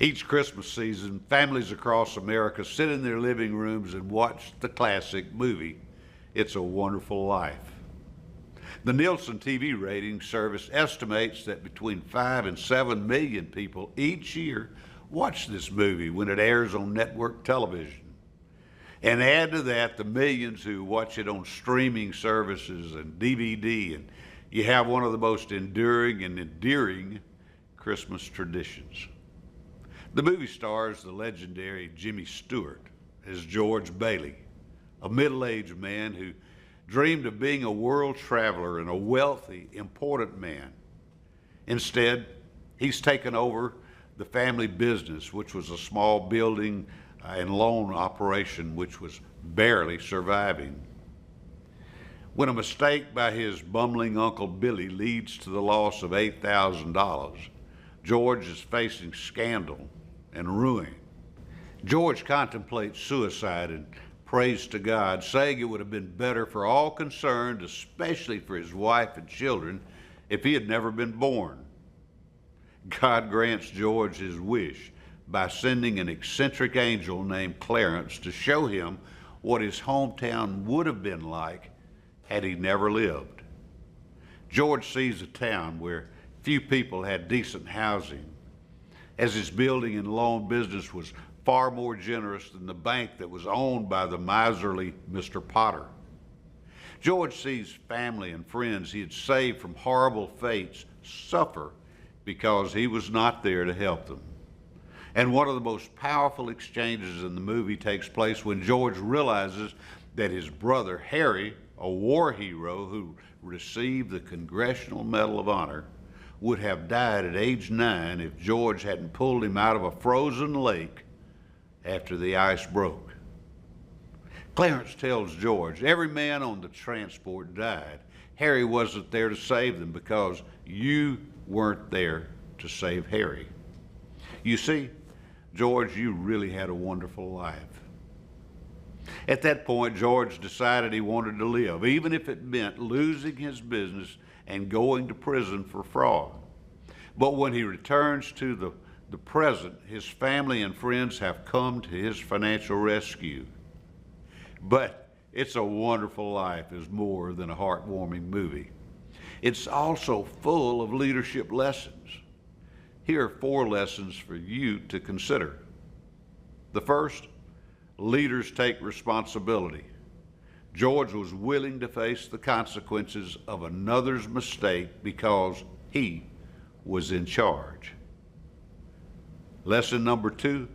Each Christmas season, families across America sit in their living rooms and watch the classic movie, It's a Wonderful Life. The Nielsen TV rating service estimates that between 5 and 7 million people each year watch this movie when it airs on network television. And add to that the millions who watch it on streaming services and DVD, and you have one of the most enduring and endearing Christmas traditions. The movie stars the legendary Jimmy Stewart as George Bailey, a middle-aged man who dreamed of being a world traveler and a wealthy, important man. Instead, he's taken over the family business, which was a small building and loan operation which was barely surviving. When a mistake by his bumbling Uncle Billy leads to the loss of $8,000, George is facing scandal and ruin. George contemplates suicide and prays to God, saying it would have been better for all concerned, especially for his wife and children, if he had never been born. God grants George his wish by sending an eccentric angel named Clarence to show him what his hometown would have been like had he never lived. George sees a town where few people had decent housing, as his building and loan business was far more generous than the bank that was owned by the miserly Mr. Potter. George sees family and friends he had saved from horrible fates suffer because he was not there to help them. And one of the most powerful exchanges in the movie takes place when George realizes that his brother Harry, a war hero who received the Congressional Medal of Honor, would have died at age 9 if George hadn't pulled him out of a frozen lake after the ice broke. Clarence tells George, every man on the transport died. Harry wasn't there to save them because you weren't there to save Harry. You see, George, you really had a wonderful life. At that point, George decided he wanted to live, even if it meant losing his business and going to prison for fraud. But when he returns to the present, his family and friends have come to his financial rescue. But It's a Wonderful Life is more than a heartwarming movie. It's also full of leadership lessons. Here are 4 lessons for you to consider. The first, leaders take responsibility. George was willing to face the consequences of another's mistake because he was in charge. Lesson number 2,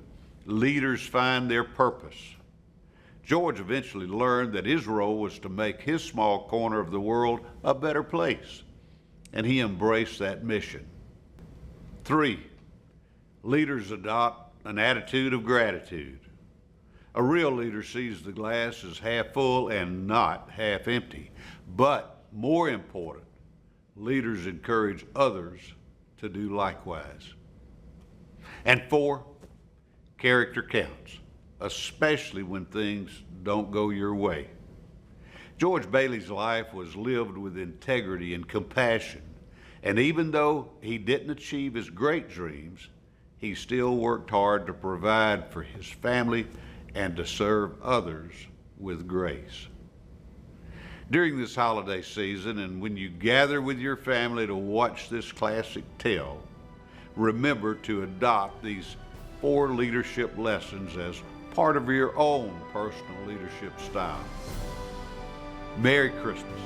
leaders find their purpose. George eventually learned that his role was to make his small corner of the world a better place, and he embraced that mission. 3, leaders adopt an attitude of gratitude. A real leader sees the glass as half full and not half empty. But more important, leaders encourage others to do likewise. And 4, character counts, especially when things don't go your way. George Bailey's life was lived with integrity and compassion. And even though he didn't achieve his great dreams, he still worked hard to provide for his family and to serve others with grace. During this holiday season, and when you gather with your family to watch this classic tale, remember to adopt these 4 leadership lessons as part of your own personal leadership style. Merry Christmas.